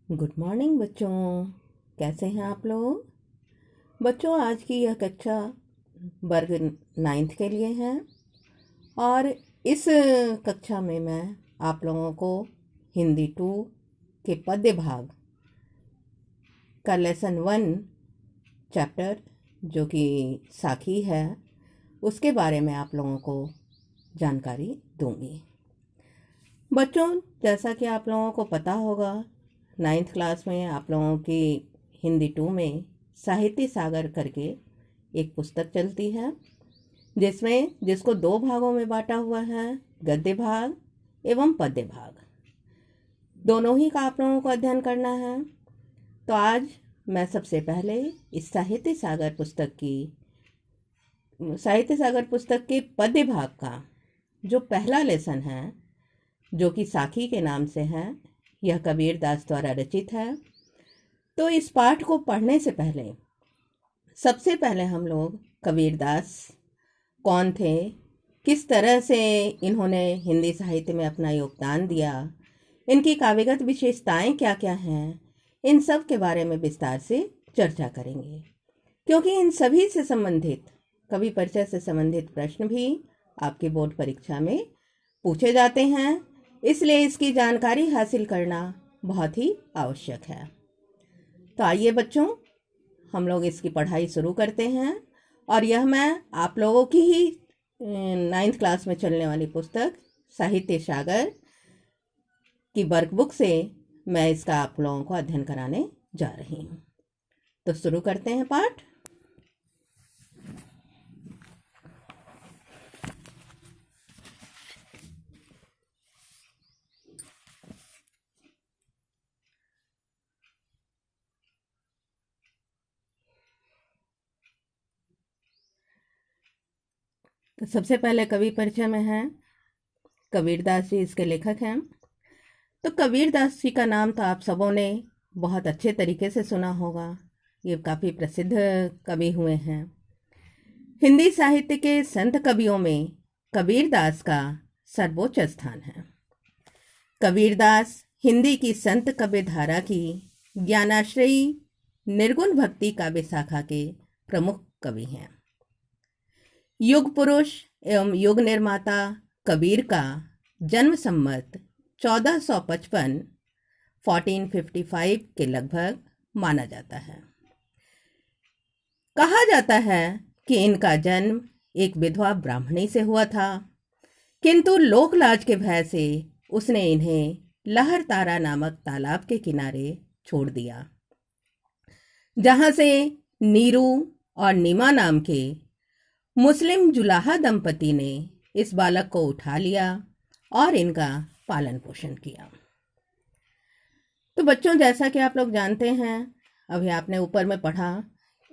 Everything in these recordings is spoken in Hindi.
गुड मॉर्निंग बच्चों। कैसे हैं आप लोग? बच्चों, आज की यह कक्षा वर्ग 9th के लिए है और इस कक्षा में मैं आप लोगों को हिंदी 2 के पद्य भाग का लेसन 1 चैप्टर जो कि साखी है उसके बारे में आप लोगों को जानकारी दूंगी। बच्चों, जैसा कि आप लोगों को पता होगा, 9th क्लास में आप लोगों की हिंदी 2 में साहित्य सागर करके एक पुस्तक चलती है जिसको 2 भागों में बांटा हुआ है, गद्य भाग एवं पद्य भाग। दोनों ही का आप लोगों को अध्ययन करना है। तो आज मैं सबसे पहले इस साहित्य सागर पुस्तक के पद्य भाग का जो पहला लेसन है, जो कि साखी के नाम से है, यह कबीर दास द्वारा रचित है। तो इस पाठ को पढ़ने से पहले सबसे पहले हम लोग कबीर दास कौन थे, किस तरह से इन्होंने हिंदी साहित्य में अपना योगदान दिया, इनकी काव्यगत विशेषताएं क्या क्या हैं, इन सब के बारे में विस्तार से चर्चा करेंगे, क्योंकि इन सभी से संबंधित कवि परिचय से संबंधित प्रश्न भी आपकी बोर्ड परीक्षा में पूछे जाते हैं। इसलिए इसकी जानकारी हासिल करना बहुत ही आवश्यक है। तो आइए बच्चों, हम लोग इसकी पढ़ाई शुरू करते हैं। और यह मैं आप लोगों की ही 9th क्लास में चलने वाली पुस्तक साहित्य सागर की वर्कबुक से मैं इसका आप लोगों को अध्ययन कराने जा रही हूँ। तो शुरू करते हैं पाठ। तो सबसे पहले कवि परिचय में है, कबीरदास जी इसके लेखक हैं। तो कबीरदास जी का नाम तो आप सबों ने बहुत अच्छे तरीके से सुना होगा। ये काफ़ी प्रसिद्ध कवि हुए हैं। हिंदी साहित्य के संत कवियों में कबीरदास का सर्वोच्च स्थान है। कबीरदास हिंदी की संत कव्य धारा की ज्ञानाश्रयी निर्गुण भक्ति काव्य शाखा के प्रमुख कवि हैं। युग पुरुष एवं युग निर्माता कबीर का जन्म संवत 1455 1455 के लगभग माना जाता है। कहा जाता है कि इनका जन्म एक विधवा ब्राह्मणी से हुआ था, किंतु लोकलाज के भय से उसने इन्हें लहर तारा नामक तालाब के किनारे छोड़ दिया, जहां से नीरू और नीमा नाम के मुस्लिम जुलाहा दंपति ने इस बालक को उठा लिया और इनका पालन पोषण किया। तो बच्चों, जैसा कि आप लोग जानते हैं, अभी आपने ऊपर में पढ़ा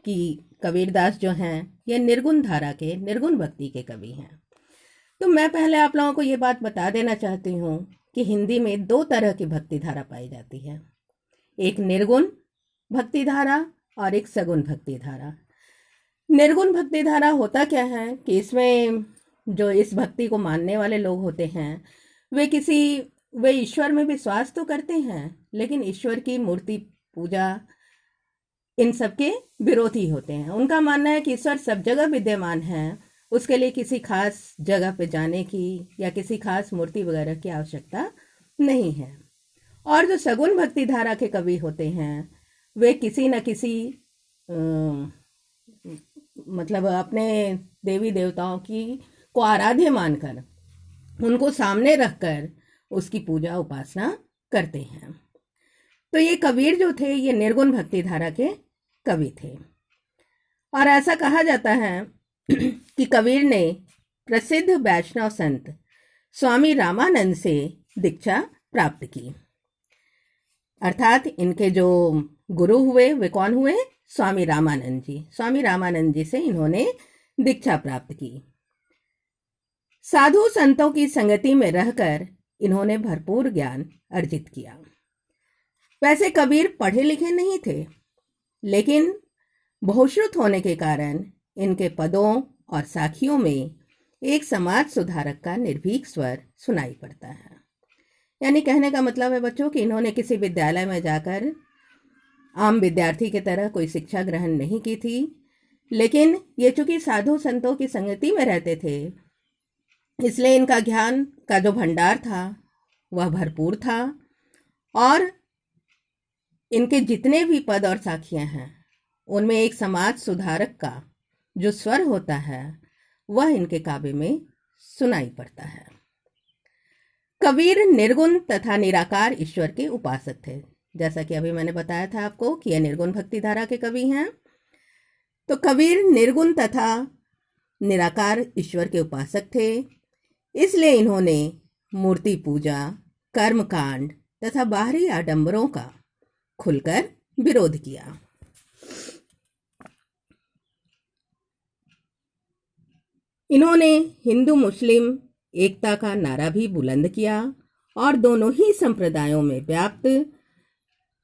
कि कबीरदास जो हैं ये निर्गुण धारा के, निर्गुण भक्ति के कवि हैं। तो मैं पहले आप लोगों को ये बात बता देना चाहती हूँ कि हिंदी में 2 तरह की भक्ति धारा पाई जाती है, एक निर्गुण भक्ति धारा और एक सगुण भक्ति धारा। निर्गुण भक्ति धारा होता क्या है कि इसमें जो इस भक्ति को मानने वाले लोग होते हैं वे ईश्वर में विश्वास तो करते हैं, लेकिन ईश्वर की मूर्ति पूजा इन सब के विरोधी होते हैं। उनका मानना है कि ईश्वर सब जगह विद्यमान है, उसके लिए किसी खास जगह पे जाने की या किसी खास मूर्ति वगैरह की आवश्यकता नहीं है। और जो सगुण भक्ति धारा के कवि होते हैं वे किसी न किसी मतलब अपने देवी देवताओं को आराध्य मानकर उनको सामने रखकर उसकी पूजा उपासना करते हैं। तो ये कबीर जो थे ये निर्गुण भक्ति धारा के कवि थे। और ऐसा कहा जाता है कि कबीर ने प्रसिद्ध वैष्णव संत स्वामी रामानंद से दीक्षा प्राप्त की। अर्थात इनके जो गुरु हुए वे कौन हुए? स्वामी रामानंद जी। स्वामी रामानंद जी से इन्होंने दीक्षा प्राप्त की। साधु संतों की संगति में रहकर इन्होंने भरपूर ज्ञान अर्जित किया। वैसे कबीर पढ़े लिखे नहीं थे, लेकिन बहुश्रुत होने के कारण इनके पदों और साखियों में एक समाज सुधारक का निर्भीक स्वर सुनाई पड़ता है। यानी कहने का मतलब है बच्चों कि इन्होंने किसी विद्यालय में जाकर आम विद्यार्थी की तरह कोई शिक्षा ग्रहण नहीं की थी, लेकिन ये चूंकि साधु संतों की संगति में रहते थे, इसलिए इनका ज्ञान का जो भंडार था वह भरपूर था, और इनके जितने भी पद और साखियां हैं उनमें एक समाज सुधारक का जो स्वर होता है वह इनके काव्य में सुनाई पड़ता है। कबीर निर्गुण तथा निराकार ईश्वर के उपासक थे। जैसा कि अभी मैंने बताया था आपको कि यह निर्गुण भक्ति धारा के कवि हैं। तो कबीर निर्गुण तथा निराकार ईश्वर के उपासक थे, इसलिए इन्होंने मूर्ति पूजा, कर्मकांड तथा बाहरी आडंबरों का खुलकर विरोध किया। इन्होंने हिंदू मुस्लिम एकता का नारा भी बुलंद किया और दोनों ही संप्रदायों में व्याप्त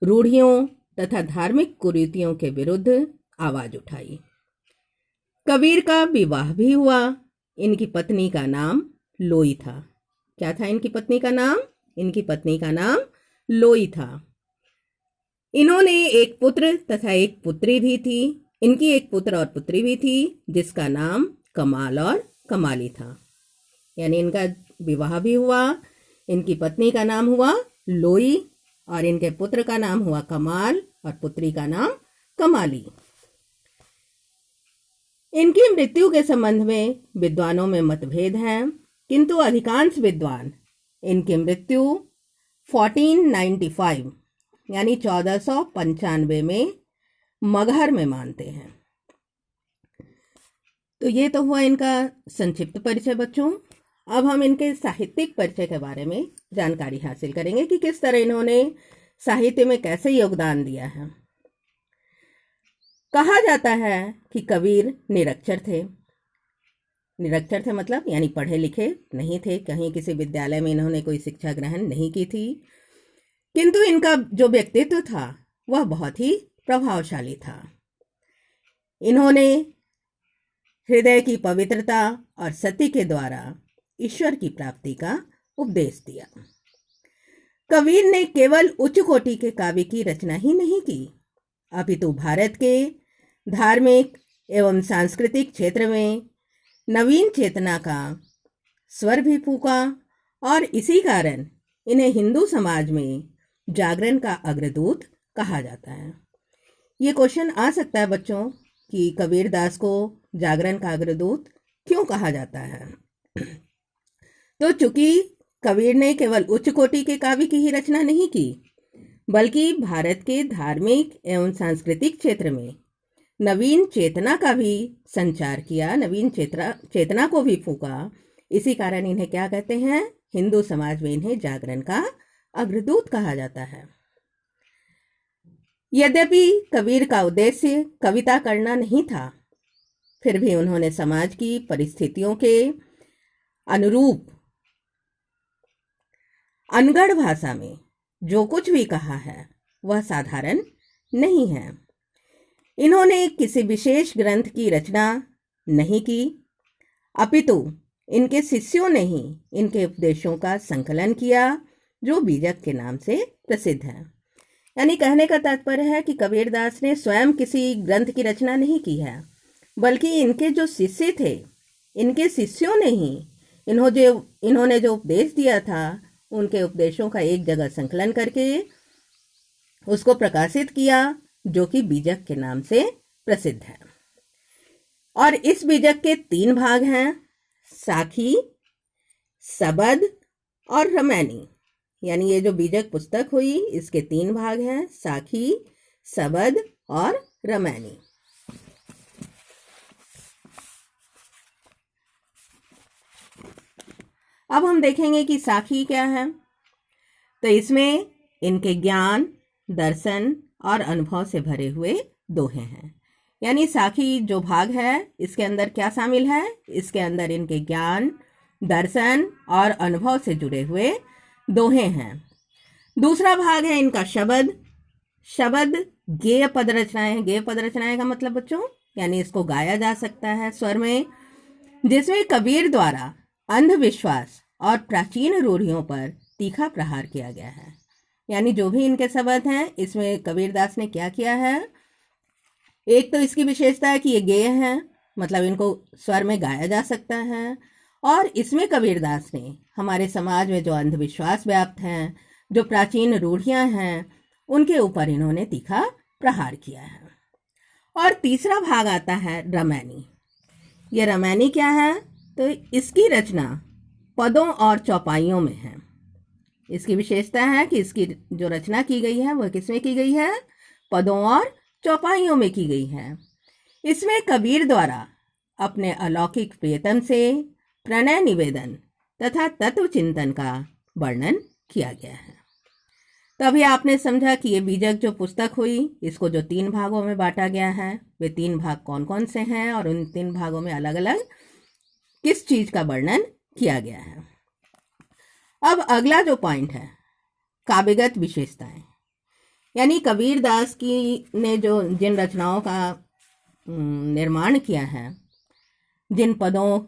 रूढ़ियों तथा धार्मिक कुरीतियों के विरुद्ध आवाज उठाई। कबीर का विवाह भी हुआ। इनकी पत्नी का नाम लोई था। क्या था इनकी पत्नी का नाम? इनकी पत्नी का नाम लोई था। इन्होंने एक पुत्र तथा एक पुत्री भी थी। इनकी एक पुत्र और पुत्री भी थी जिसका नाम कमाल और कमाली था। यानी इनका विवाह भी हुआ, इनकी पत्नी का नाम हुआ लोई और इनके पुत्र का नाम हुआ कमाल और पुत्री का नाम कमाली। इनकी मृत्यु के संबंध में विद्वानों में मतभेद हैं, किंतु अधिकांश विद्वान इनकी मृत्यु 1495 यानी 1495 में मगहर में मानते हैं। तो ये तो हुआ इनका संक्षिप्त परिचय बच्चों। अब हम इनके साहित्यिक परिचय के बारे में जानकारी हासिल करेंगे कि किस तरह इन्होंने साहित्य में कैसे योगदान दिया है। कहा जाता है कि कबीर निरक्षर थे। निरक्षर थे मतलब यानी पढ़े लिखे नहीं थे, कहीं किसी विद्यालय में इन्होंने कोई शिक्षा ग्रहण नहीं की थी, किंतु इनका जो व्यक्तित्व था वह बहुत ही प्रभावशाली था। इन्होंने हृदय की पवित्रता और सती के द्वारा ईश्वर की प्राप्ति का उपदेश दिया। कबीर ने केवल उच्च कोटि के काव्य की रचना ही नहीं की, अपितु भारत के धार्मिक एवं सांस्कृतिक क्षेत्र में नवीन चेतना का स्वर भी फूंका और इसी कारण इन्हें हिंदू समाज में जागरण का अग्रदूत कहा जाता है। ये क्वेश्चन आ सकता है बच्चों कि कबीरदास को जागरण का अग्रदूत क्यों कहा जाता है। तो चूंकि कबीर ने केवल उच्च कोटि के काव्य की ही रचना नहीं की, बल्कि भारत के धार्मिक एवं सांस्कृतिक क्षेत्र में नवीन चेतना का भी संचार किया, नवीन चेतना को भी फूंका। इसी कारण इन्हें क्या कहते हैं? हिंदू समाज में इन्हें जागरण का अग्रदूत कहा जाता है। यद्यपि कबीर का उद्देश्य कविता करना नहीं था, फिर भी उन्होंने समाज की परिस्थितियों के अनुरूप अनगढ़ भाषा में जो कुछ भी कहा है वह साधारण नहीं है। इन्होंने किसी विशेष ग्रंथ की रचना नहीं की, अपितु इनके शिष्यों ने ही इनके उपदेशों का संकलन किया जो बीजक के नाम से प्रसिद्ध है। यानी कहने का तात्पर्य है कि कबीरदास ने स्वयं किसी ग्रंथ की रचना नहीं की है, बल्कि इनके जो शिष्य थे, इनके शिष्यों ने ही इन्होंने जो उपदेश दिया था उनके उपदेशों का एक जगह संकलन करके उसको प्रकाशित किया, जो कि बीजक के नाम से प्रसिद्ध है। और इस बीजक के 3 भाग हैं, साखी, सबद और रामायणी। यानी ये जो बीजक पुस्तक हुई इसके 3 भाग हैं, साखी, सबद और रामायणी। अब हम देखेंगे कि साखी क्या है। तो इसमें इनके ज्ञान, दर्शन और अनुभव से भरे हुए दोहे हैं। यानी साखी जो भाग है इसके अंदर क्या शामिल है? इसके अंदर इनके ज्ञान, दर्शन और अनुभव से जुड़े हुए दोहे हैं। दूसरा भाग है इनका शबद। शबद गेय पद रचनाएं। गेय पद रचनाएं का मतलब बच्चों यानी इसको गाया जा सकता है स्वर में, जिसमें कबीर द्वारा अंधविश्वास और प्राचीन रूढ़ियों पर तीखा प्रहार किया गया है। यानी जो भी इनके शब्द हैं, इसमें कबीरदास ने क्या किया है, एक तो इसकी विशेषता है कि ये गेय हैं, मतलब इनको स्वर में गाया जा सकता है। और इसमें कबीरदास ने हमारे समाज में जो अंधविश्वास व्याप्त हैं, जो प्राचीन रूढ़ियां हैं, उनके ऊपर इन्होंने तीखा प्रहार किया है। और तीसरा भाग आता है रामायणी। ये रामायणी क्या है, तो इसकी रचना पदों और चौपाइयों में है। इसकी विशेषता है कि इसकी जो रचना की गई है वह किसमें की गई है, पदों और चौपाइयों में की गई है। इसमें कबीर द्वारा अपने अलौकिक प्रियतम से प्रणय निवेदन तथा तत्व चिंतन का वर्णन किया गया है। तो अभी आपने समझा कि ये बीजक जो पुस्तक हुई, इसको जो 3 भागों में बांटा गया है, वे 3 भाग कौन कौन से हैं और उन 3 भागों में अलग अलग किस चीज का वर्णन किया गया है। अब अगला जो पॉइंट है, काव्यगत विशेषताएं। यानी कबीरदास की ने जो जिन रचनाओं का निर्माण किया है, जिन पदों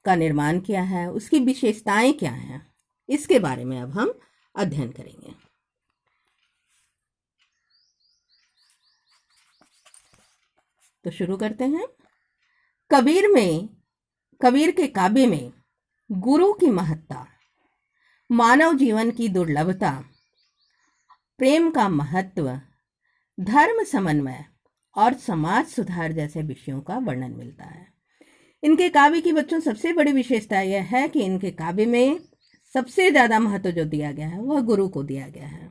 का निर्माण किया है, उसकी विशेषताएं क्या हैं, इसके बारे में अब हम अध्ययन करेंगे। तो शुरू करते हैं। कबीर के काव्य में गुरु की महत्ता, मानव जीवन की दुर्लभता, प्रेम का महत्व, धर्म समन्वय और समाज सुधार जैसे विषयों का वर्णन मिलता है। इनके काव्य की बच्चों सबसे बड़ी विशेषता यह है कि इनके काव्य में सबसे ज़्यादा महत्व जो दिया गया है वह गुरु को दिया गया है।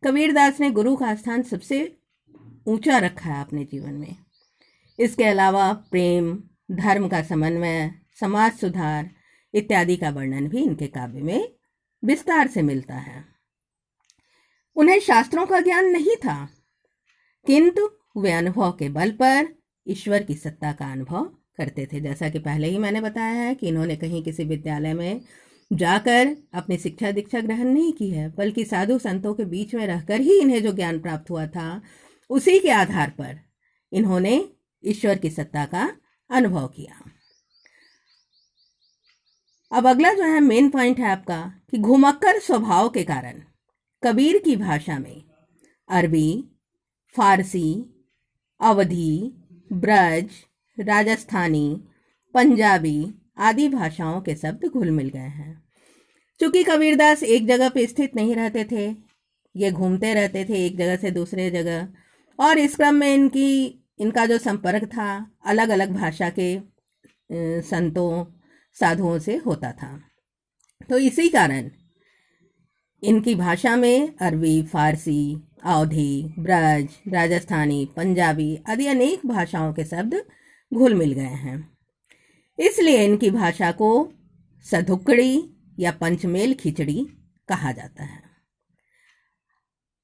कबीरदास ने गुरु का स्थान सबसे ऊंचा रखा है अपने जीवन में। इसके अलावा प्रेम, धर्म का समन्वय, समाज सुधार इत्यादि का वर्णन भी इनके काव्य में विस्तार से मिलता है। उन्हें शास्त्रों का ज्ञान नहीं था, किंतु वे अनुभव के बल पर ईश्वर की सत्ता का अनुभव करते थे। जैसा कि पहले ही मैंने बताया है कि इन्होंने कहीं किसी विद्यालय में जाकर अपनी शिक्षा दीक्षा ग्रहण नहीं की है, बल्कि साधु संतों के बीच में रहकर ही इन्हें जो ज्ञान प्राप्त हुआ था, उसी के आधार पर इन्होंने ईश्वर की सत्ता का अनुभव किया। अब अगला जो है मेन पॉइंट है आपका कि घुमक्कर स्वभाव के कारण कबीर की भाषा में अरबी, फारसी, अवधी, ब्रज, राजस्थानी, पंजाबी आदि भाषाओं के शब्द घुल मिल गए हैं। चूंकि कबीरदास एक जगह पे स्थित नहीं रहते थे, ये घूमते रहते थे एक जगह से दूसरे जगह, और इस क्रम में इनका जो संपर्क था अलग अलग भाषा के संतों साधुओं से होता था। तो इसी कारण इनकी भाषा में अरबी, फारसी, अवधी, ब्रज, राजस्थानी, पंजाबी आदि अनेक भाषाओं के शब्द घुल मिल गए हैं। इसलिए इनकी भाषा को सधुक्कड़ी या पंचमेल खिचड़ी कहा जाता है।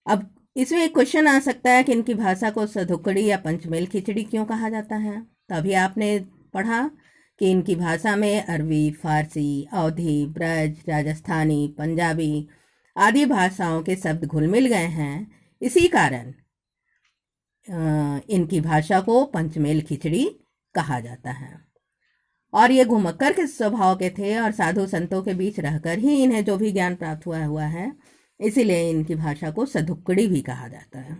अब इसमें एक क्वेश्चन आ सकता है कि इनकी भाषा को सधुक्कड़ी या पंचमेल खिचड़ी क्यों कहा जाता है। तो अभी आपने पढ़ा कि इनकी भाषा में अरबी, फारसी, अवधी, ब्रज, राजस्थानी, पंजाबी आदि भाषाओं के शब्द घुल मिल गए हैं। इसी कारण इनकी भाषा को पंचमेल खिचड़ी कहा जाता है। और ये घुमक्कर के स्वभाव के थे और साधु संतों के बीच रहकर ही इन्हें जो भी ज्ञान प्राप्त हुआ है, इसीलिए इनकी भाषा को सधुक्कड़ी भी कहा जाता है।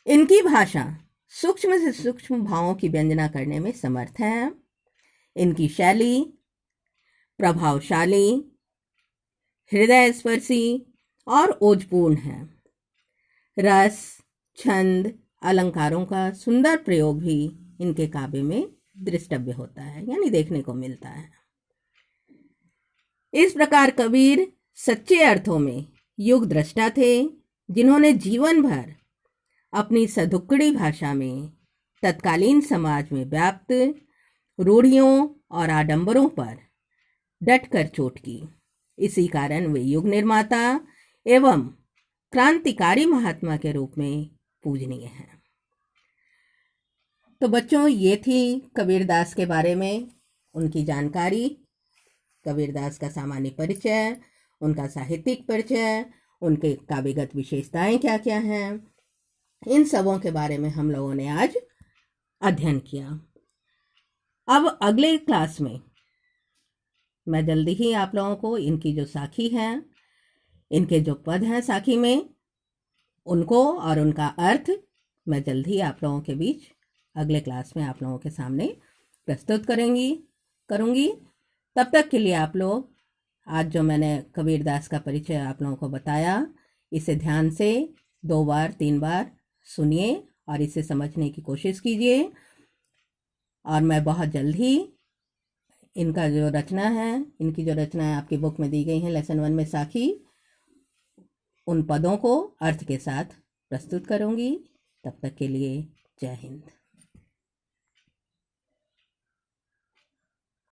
इनकी भाषा सूक्ष्म से सूक्ष्म भावों की व्यंजना करने में समर्थ है। इनकी शैली प्रभावशाली, हृदय स्पर्शी और ओजपूर्ण है। रस, छंद, अलंकारों का सुंदर प्रयोग भी इनके काव्य में दृष्टव्य होता है, यानी देखने को मिलता है। इस प्रकार कबीर सच्चे अर्थों में युग द्रष्टा थे, जिन्होंने जीवन भर अपनी सधुक्कड़ी भाषा में तत्कालीन समाज में व्याप्त रूढ़ियों और आडंबरों पर डटकर चोट की। इसी कारण वे युग निर्माता एवं क्रांतिकारी महात्मा के रूप में पूजनीय हैं। तो बच्चों, ये थी कबीरदास के बारे में उनकी जानकारी, कबीरदास का सामान्य परिचय, उनका साहित्यिक परिचय, उनके काव्यगत विशेषताएं क्या क्या हैं, इन सबों के बारे में हम लोगों ने आज अध्ययन किया। अब अगले क्लास में मैं जल्दी ही आप लोगों को इनकी जो साखी हैं, इनके जो पद हैं साखी में, उनको और उनका अर्थ मैं जल्द ही आप लोगों के बीच अगले क्लास में आप लोगों के सामने प्रस्तुत करूँगी। तब तक के लिए आप लोग आज जो मैंने कबीरदास का परिचय आप लोगों को बताया, इसे ध्यान से 2 बार 3 बार सुनिए और इसे समझने की कोशिश कीजिए। और मैं बहुत जल्द ही इनकी जो रचना है आपकी बुक में दी गई है लेसन 1 में साखी, उन पदों को अर्थ के साथ प्रस्तुत करूंगी। तब तक के लिए जय हिंद।